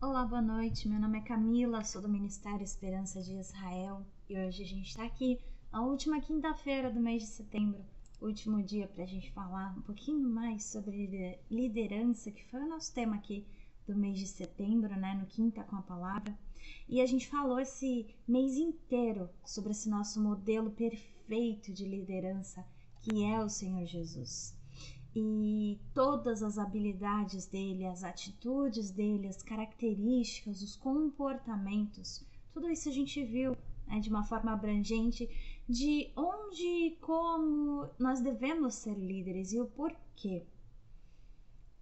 Olá, boa noite. Meu nome é Camila, sou do Ministério Esperança de Israel e hoje a gente está aqui na última quinta-feira do mês de setembro, último dia para a gente falar um pouquinho mais sobre liderança, que foi o nosso tema aqui do mês de setembro, né, no Quinta com a Palavra. E a gente falou esse mês inteiro sobre esse nosso modelo perfeito de liderança, que é o Senhor Jesus. E todas as habilidades dele, as atitudes dele, as características, os comportamentos, tudo isso a gente viu, né, de uma forma abrangente de onde e como nós devemos ser líderes e o porquê.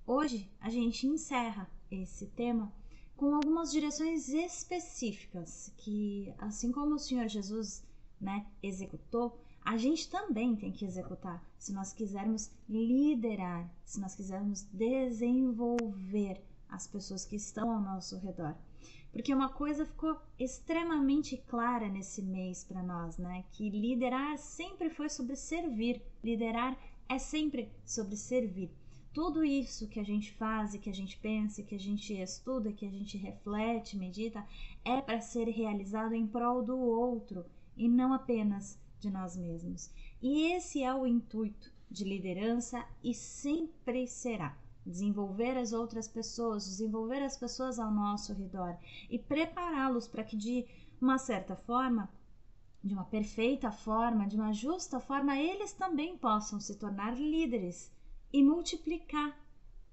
Hoje a gente encerra esse tema com algumas direções específicas que, assim como o Senhor Jesus, né, executou, a gente também tem que executar se nós quisermos liderar, se nós quisermos desenvolver as pessoas que estão ao nosso redor. Porque uma coisa ficou extremamente clara nesse mês para nós, né? Que liderar sempre foi sobre servir, liderar é sempre sobre servir. Tudo isso que a gente faz, que a gente pensa, que a gente estuda, que a gente reflete, medita, é para ser realizado em prol do outro e não apenas de nós mesmos. E esse é o intuito de liderança e sempre será. Desenvolver as outras pessoas, desenvolver as pessoas ao nosso redor e prepará-los para que de uma certa forma, de uma perfeita forma, de uma justa forma, eles também possam se tornar líderes e multiplicar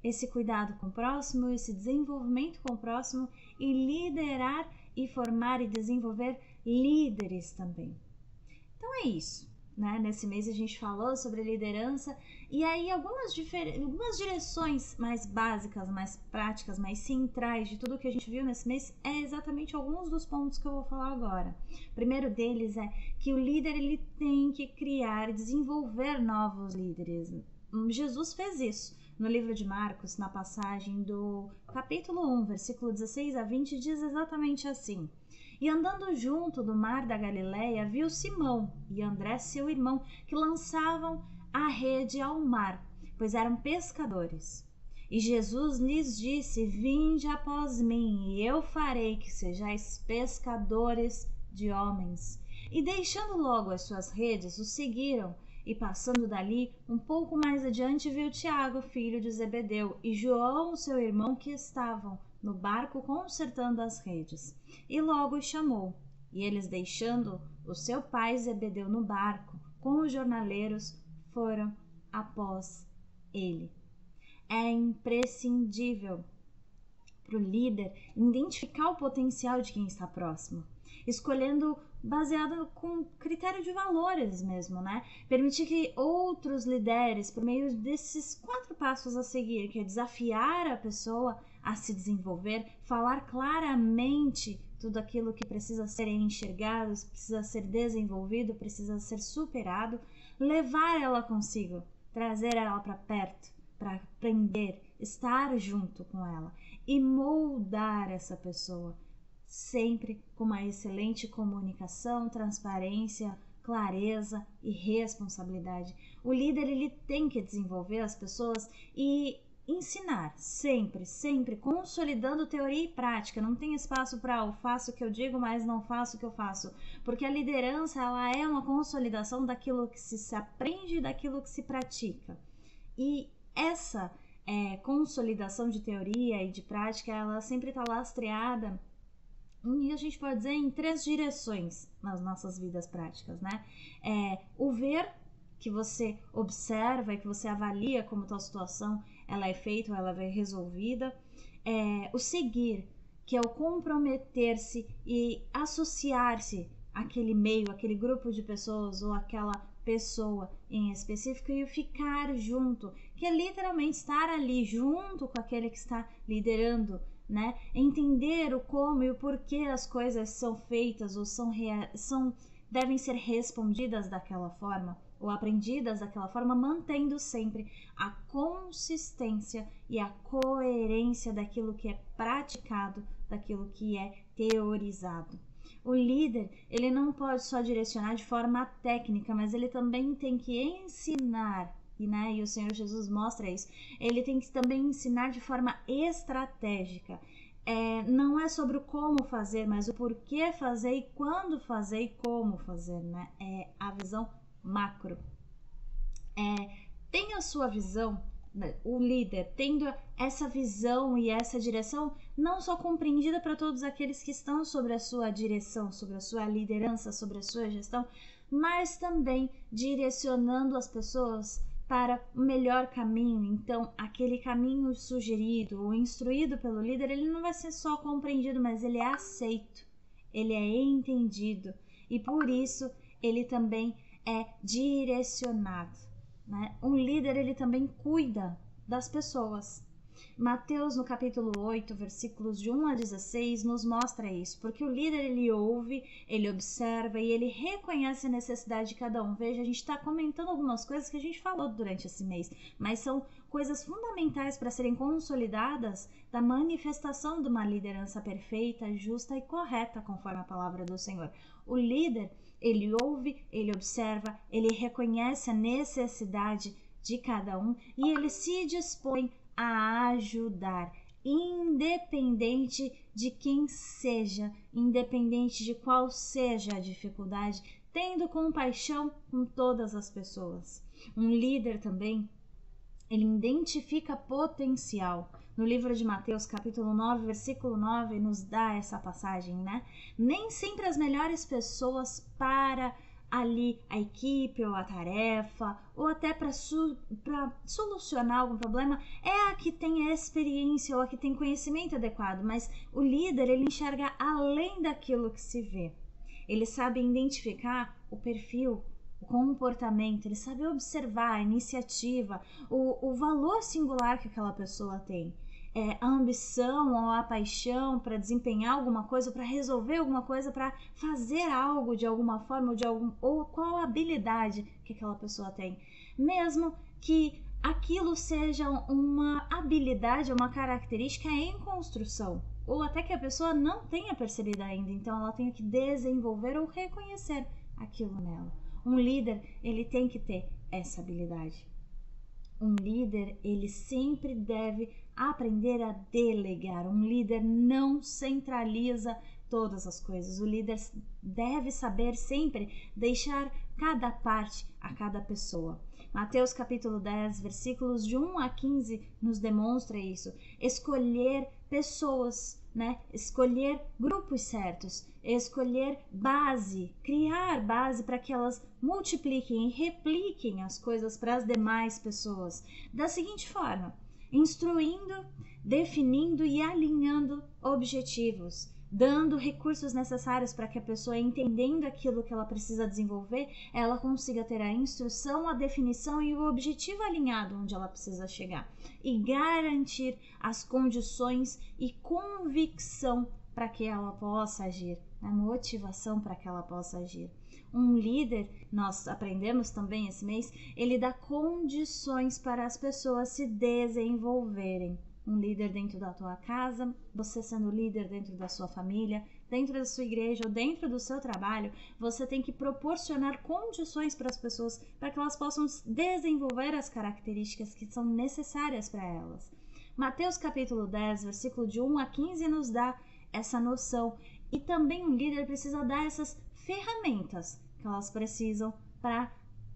esse cuidado com o próximo, esse desenvolvimento com o próximo e liderar e formar e desenvolver líderes também. Então é isso, né? Nesse mês a gente falou sobre liderança e aí algumas direções mais básicas, mais práticas, mais centrais de tudo que a gente viu nesse mês é exatamente alguns dos pontos que eu vou falar agora. O primeiro deles é que o líder ele tem que criar e desenvolver novos líderes. Jesus fez isso. No livro de Marcos, na passagem do capítulo 1, versículo 16 a 20, diz exatamente assim: E andando junto do mar da Galileia, viu Simão e André, seu irmão, que lançavam a rede ao mar, pois eram pescadores. E Jesus lhes disse: Vinde após mim, e eu farei que sejais pescadores de homens. E deixando logo as suas redes, o seguiram. E passando dali, um pouco mais adiante, viu Tiago, filho de Zebedeu, e João, seu irmão, que estavam no barco consertando as redes. E logo os chamou. E eles, deixando o seu pai Zebedeu no barco, com os jornaleiros, foram após ele. É imprescindível para o líder identificar o potencial de quem está próximo, escolhendo baseado com critério de valores mesmo, né? Permitir que outros lideres, por meio desses 4 passos a seguir, que é desafiar a pessoa a se desenvolver, falar claramente tudo aquilo que precisa ser enxergado, precisa ser desenvolvido, precisa ser superado, levar ela consigo, trazer ela para perto, para aprender, estar junto com ela e moldar essa pessoa, sempre com uma excelente comunicação, transparência, clareza e responsabilidade. O líder ele tem que desenvolver as pessoas e ensinar, sempre, consolidando teoria e prática. Não tem espaço para eu faço o que eu digo, mas não faço o que eu faço, porque a liderança ela é uma consolidação daquilo que se aprende e daquilo que se pratica. E essa consolidação de teoria e de prática, ela sempre está lastreada, e a gente pode dizer, em 3 direções nas nossas vidas práticas, né? O ver, que você observa e que você avalia como tal situação ela é feita ou ela é resolvida. O seguir, que é o comprometer-se e associar-se àquele meio, àquele grupo de pessoas ou àquela pessoa em específico, e o ficar junto, que é literalmente estar ali junto com aquele que está liderando, né? Entender o como e o porquê as coisas são feitas ou devem ser respondidas daquela forma ou aprendidas daquela forma, mantendo sempre a consistência e a coerência daquilo que é praticado, daquilo que é teorizado. O líder, ele não pode só direcionar de forma técnica, mas ele também tem que ensinar, e o Senhor Jesus mostra isso. Ele tem que também ensinar de forma estratégica. não é sobre o como fazer, mas o porquê fazer e quando fazer e como fazer, né? É a visão macro. Tem a sua visão, né? O líder tendo essa visão e essa direção não só compreendida para todos aqueles que estão sobre a sua direção, sobre a sua liderança, sobre a sua gestão, mas também direcionando as pessoas para o melhor caminho. Então, aquele caminho sugerido ou instruído pelo líder, ele não vai ser só compreendido, mas ele é aceito, ele é entendido e por isso ele também é direcionado, né? Um líder, ele também cuida das pessoas. Mateus, no capítulo 8, versículos de 1 a 16, nos mostra isso, porque o líder, ele ouve, ele observa e ele reconhece a necessidade de cada um. Veja, a gente está comentando algumas coisas que a gente falou durante esse mês, mas são coisas fundamentais para serem consolidadas da manifestação de uma liderança perfeita, justa e correta, conforme a palavra do Senhor. O líder, ele ouve, ele observa, ele reconhece a necessidade de cada um e ele se dispõe a ajudar, independente de quem seja, independente de qual seja a dificuldade, tendo compaixão com todas as pessoas. Um líder também, ele identifica potencial. No livro de Mateus, capítulo 9, versículo 9, nos dá essa passagem, né? Nem sempre as melhores pessoas para ali a equipe ou a tarefa ou até para solucionar algum problema é a que tem a experiência ou a que tem conhecimento adequado, mas o líder, ele enxerga além daquilo que se vê. Ele sabe identificar o perfil, o comportamento, ele sabe observar a iniciativa, o valor singular que aquela pessoa tem. A ambição ou a paixão para desempenhar alguma coisa, para resolver alguma coisa, para fazer algo de alguma forma ou qual a habilidade que aquela pessoa tem. Mesmo que aquilo seja uma habilidade, uma característica em construção, ou até que a pessoa não tenha percebido ainda, então ela tenha que desenvolver ou reconhecer aquilo nela. Um líder, ele tem que ter essa habilidade. Um líder, ele sempre deve aprender a delegar. Um líder não centraliza todas as coisas. O líder deve saber sempre deixar cada parte a cada pessoa. Mateus capítulo 10, versículos de 1 a 15 nos demonstra isso. Escolher pessoas, né? Escolher grupos certos, escolher base, criar base para que elas multipliquem e repliquem as coisas para as demais pessoas. Da seguinte forma, instruindo, definindo e alinhando objetivos, dando recursos necessários para que a pessoa, entendendo aquilo que ela precisa desenvolver, ela consiga ter a instrução, a definição e o objetivo alinhado onde ela precisa chegar, e garantir as condições e convicção para que ela possa agir, a motivação para que ela possa agir. Um líder, nós aprendemos também esse mês, ele dá condições para as pessoas se desenvolverem. Um líder dentro da tua casa, você sendo líder dentro da sua família, dentro da sua igreja ou dentro do seu trabalho, você tem que proporcionar condições para as pessoas para que elas possam desenvolver as características que são necessárias para elas. Mateus capítulo 10, versículo de 1 a 15 nos dá essa noção, e também um líder precisa dar essas ferramentas que elas precisam para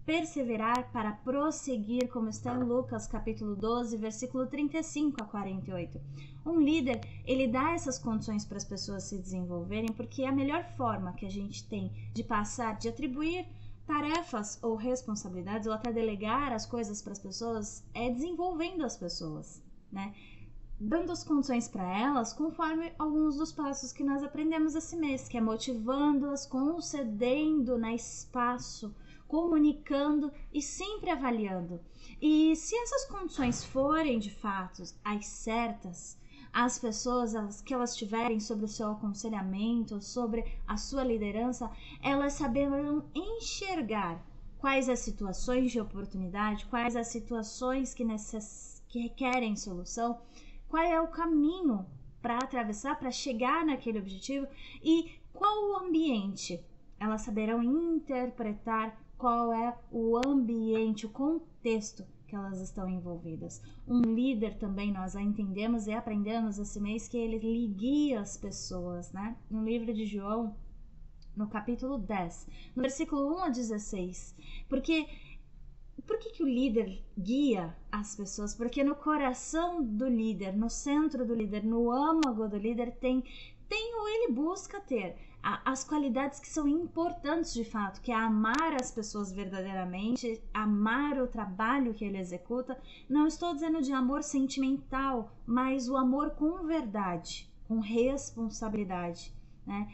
perseverar, para prosseguir, como está em Lucas capítulo 12, versículo 35 a 48. Um líder, ele dá essas condições para as pessoas se desenvolverem, porque é a melhor forma que a gente tem de passar, de atribuir tarefas ou responsabilidades, ou até delegar as coisas para as pessoas, é desenvolvendo as pessoas, né? Dando as condições para elas conforme alguns dos passos que nós aprendemos esse mês, que é motivando-as, concedendo, né, espaço, comunicando e sempre avaliando. E se essas condições forem de fato as certas, as pessoas que elas tiverem sobre o seu aconselhamento, sobre a sua liderança, elas saberão enxergar quais as situações de oportunidade, quais as situações que requerem solução, qual é o caminho para atravessar, para chegar naquele objetivo e qual o ambiente. Elas saberão interpretar qual é o ambiente, o contexto que elas estão envolvidas. Um líder também, nós a entendemos e aprendemos esse mês que ele guia as pessoas, né? No livro de João, no capítulo 10, no versículo 1 a 16. Por que o líder guia as pessoas? Porque no coração do líder, no centro do líder, no âmago do líder, ou ele busca ter as qualidades que são importantes de fato, que é amar as pessoas verdadeiramente, amar o trabalho que ele executa. Não estou dizendo de amor sentimental, mas o amor com verdade, com responsabilidade, né?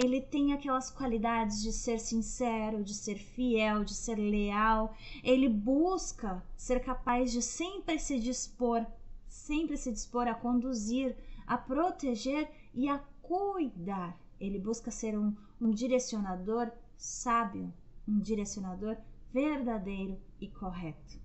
Ele tem aquelas qualidades de ser sincero, de ser fiel, de ser leal. Ele busca ser capaz de sempre se dispor a conduzir, a proteger e a cuidar. Ele busca ser um direcionador sábio, um direcionador verdadeiro e correto.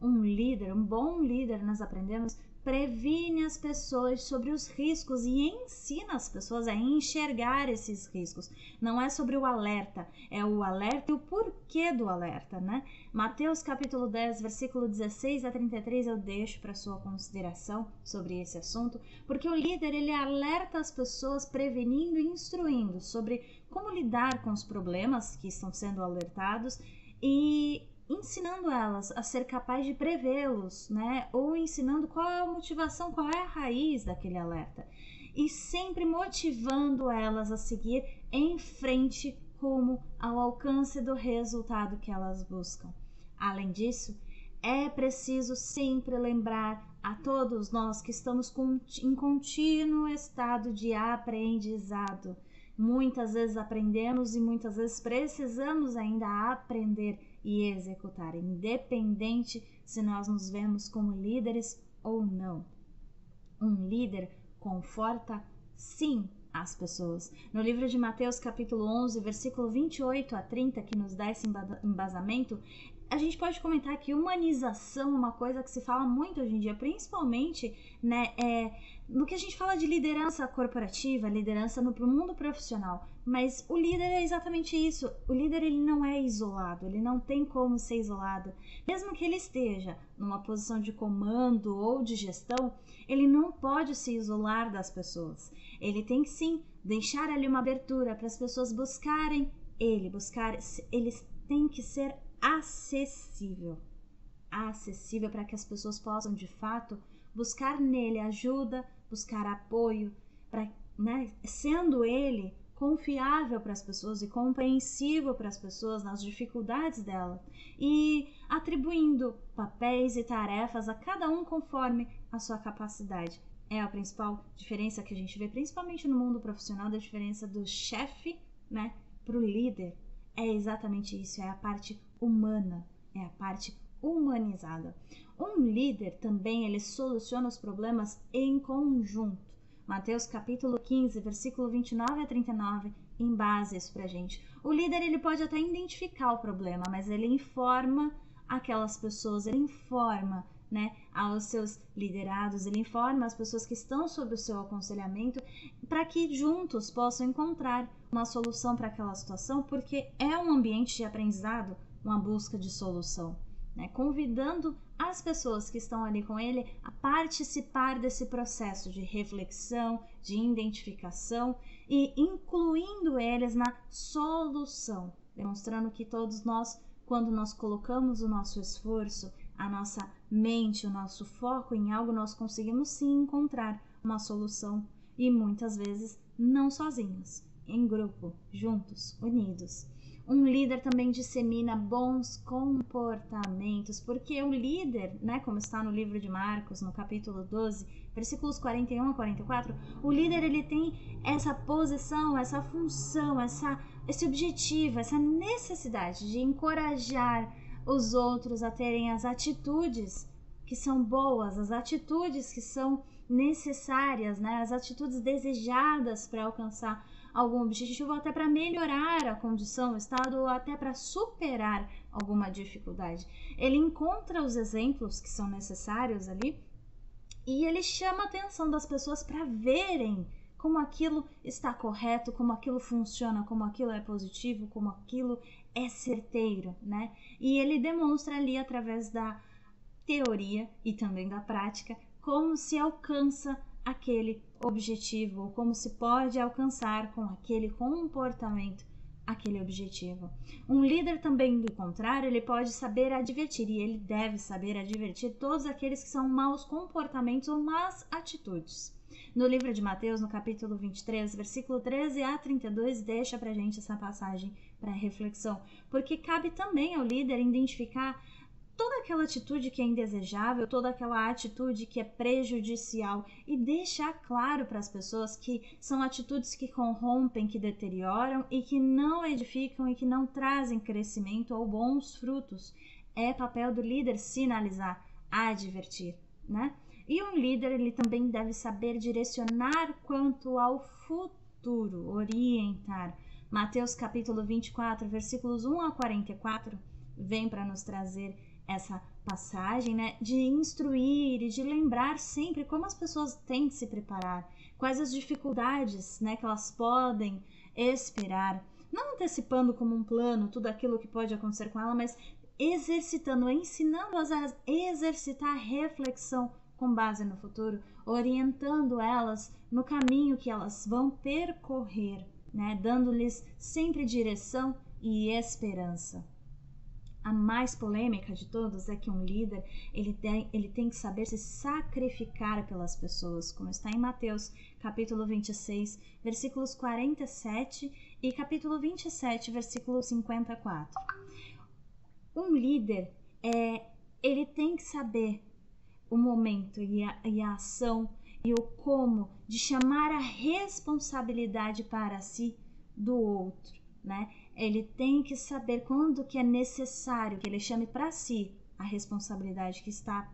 Um bom líder, nós aprendemos, previne as pessoas sobre os riscos e ensina as pessoas a enxergar esses riscos. Não é sobre o alerta, é o alerta e o porquê do alerta, né? Mateus capítulo 10, versículo 16 a 33, eu deixo para sua consideração sobre esse assunto, porque o líder, ele alerta as pessoas prevenindo e instruindo sobre como lidar com os problemas que estão sendo alertados e ensinando elas a ser capaz de prevê-los, né? Ou ensinando qual é a motivação, qual é a raiz daquele alerta. E sempre motivando elas a seguir em frente rumo ao alcance do resultado que elas buscam. Além disso, é preciso sempre lembrar a todos nós que estamos em contínuo estado de aprendizado. Muitas vezes aprendemos e muitas vezes precisamos ainda aprender e executar, independente se nós nos vemos como líderes ou não. Um líder conforta, sim, as pessoas. No livro de Mateus, capítulo 11, versículo 28 a 30, que nos dá esse embasamento, a gente pode comentar que humanização é uma coisa que se fala muito hoje em dia, principalmente, né, no que a gente fala de liderança corporativa, liderança no mundo profissional. Mas o líder é exatamente isso. O líder, ele não é isolado, ele não tem como ser isolado. Mesmo que ele esteja numa posição de comando ou de gestão, ele não pode se isolar das pessoas. Ele tem que sim deixar ali uma abertura para as pessoas buscarem ele, eles têm que ser acessível para que as pessoas possam de fato buscar nele ajuda, buscar apoio, né, sendo ele confiável para as pessoas e compreensível para as pessoas nas dificuldades dela e atribuindo papéis e tarefas a cada um conforme a sua capacidade. É a principal diferença que a gente vê, principalmente no mundo profissional, da diferença do chefe, né, para o líder. É exatamente isso, é a parte humana, é a parte humanizada. Um líder também, ele soluciona os problemas em conjunto. Mateus capítulo 15, versículo 29 a 39, embasa isso pra gente. O líder, ele pode até identificar o problema, mas ele informa aquelas pessoas, ele informa, né, aos seus liderados, ele informa as pessoas que estão sob o seu aconselhamento para que juntos possam encontrar uma solução para aquela situação, porque é um ambiente de aprendizado, uma busca de solução, né, convidando as pessoas que estão ali com ele a participar desse processo de reflexão, de identificação e incluindo eles na solução, demonstrando que todos nós, quando nós colocamos o nosso esforço, a nossa mente, o nosso foco em algo, nós conseguimos sim encontrar uma solução e muitas vezes não sozinhos, em grupo, juntos, unidos. Um líder também dissemina bons comportamentos, porque o líder, né, como está no livro de Marcos, no capítulo 12, versículos 41 a 44, o líder, ele tem essa posição, essa função, esse objetivo, essa necessidade de encorajar os outros a terem as atitudes que são boas, as atitudes que são necessárias, né, as atitudes desejadas para alcançar algum objetivo, até para melhorar a condição, o estado, ou até para superar alguma dificuldade. Ele encontra os exemplos que são necessários ali e ele chama a atenção das pessoas para verem como aquilo está correto, como aquilo funciona, como aquilo é positivo, como aquilo é certeiro, né? E ele demonstra ali através teoria e também da prática como se alcança aquele objetivo, ou como se pode alcançar com aquele comportamento aquele objetivo. Um líder também, do contrário, ele pode saber advertir, e ele deve saber advertir todos aqueles que são maus comportamentos ou más atitudes. No livro de Mateus, no capítulo 23, versículo 13 a 32, deixa pra gente essa passagem para reflexão, porque cabe também ao líder identificar toda aquela atitude que é indesejável, toda aquela atitude que é prejudicial e deixar claro para as pessoas que são atitudes que corrompem, que deterioram e que não edificam e que não trazem crescimento ou bons frutos. É papel do líder sinalizar, advertir, né? E um líder, ele também deve saber direcionar quanto ao futuro, orientar. Mateus capítulo 24, versículos 1 a 44, vem para nos trazer essa passagem, né, de instruir e de lembrar sempre como as pessoas têm de se preparar, quais as dificuldades, né, que elas podem esperar, não antecipando como um plano tudo aquilo que pode acontecer com ela, mas exercitando, ensinando-as a exercitar a reflexão com base no futuro, orientando elas no caminho que elas vão percorrer, né, dando-lhes sempre direção e esperança. A mais polêmica de todas é que um líder ele tem que saber se sacrificar pelas pessoas, como está em Mateus capítulo 26, versículos 47 e capítulo 27, versículo 54. Um líder, ele tem que saber o momento e a ação e o como de chamar a responsabilidade para si do outro, né? Ele tem que saber quando que é necessário que ele chame para si a responsabilidade que está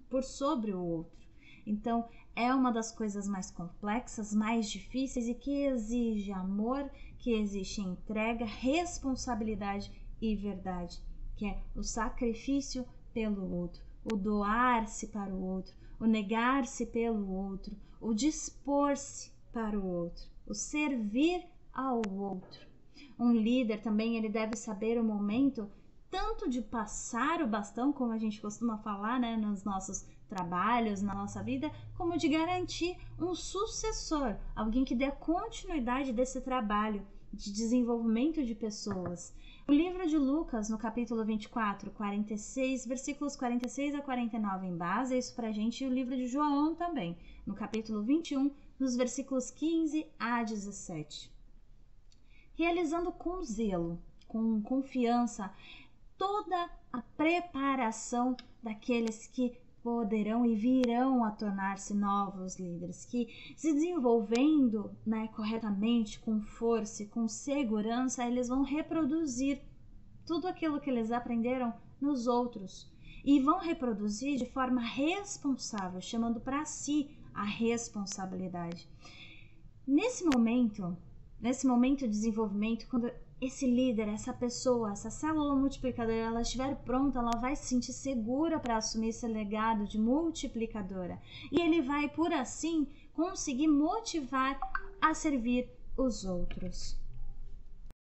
por sobre o outro. Então, é uma das coisas mais complexas, mais difíceis e que exige amor, que exige entrega, responsabilidade e verdade, que é o sacrifício pelo outro, o doar-se para o outro, o negar-se pelo outro, o dispor-se para o outro, o servir ao outro. Um líder também, ele deve saber o momento tanto de passar o bastão, como a gente costuma falar, né, nos nossos trabalhos, na nossa vida, como de garantir um sucessor, alguém que dê continuidade desse trabalho de desenvolvimento de pessoas. O livro de Lucas, no capítulo 24, 46, versículos 46 a 49 em base, é isso pra gente, e o livro de João também, no capítulo 21, nos versículos 15 a 17. Realizando com zelo, com confiança, toda a preparação daqueles que poderão e virão a tornar-se novos líderes, que se desenvolvendo, né, corretamente, com força e com segurança, eles vão reproduzir tudo aquilo que eles aprenderam nos outros e vão reproduzir de forma responsável, chamando para si a responsabilidade. Nesse momento de desenvolvimento, quando esse líder, essa pessoa, essa célula multiplicadora, ela estiver pronta, ela vai se sentir segura para assumir esse legado de multiplicadora. E ele vai, por assim, conseguir motivar a servir os outros.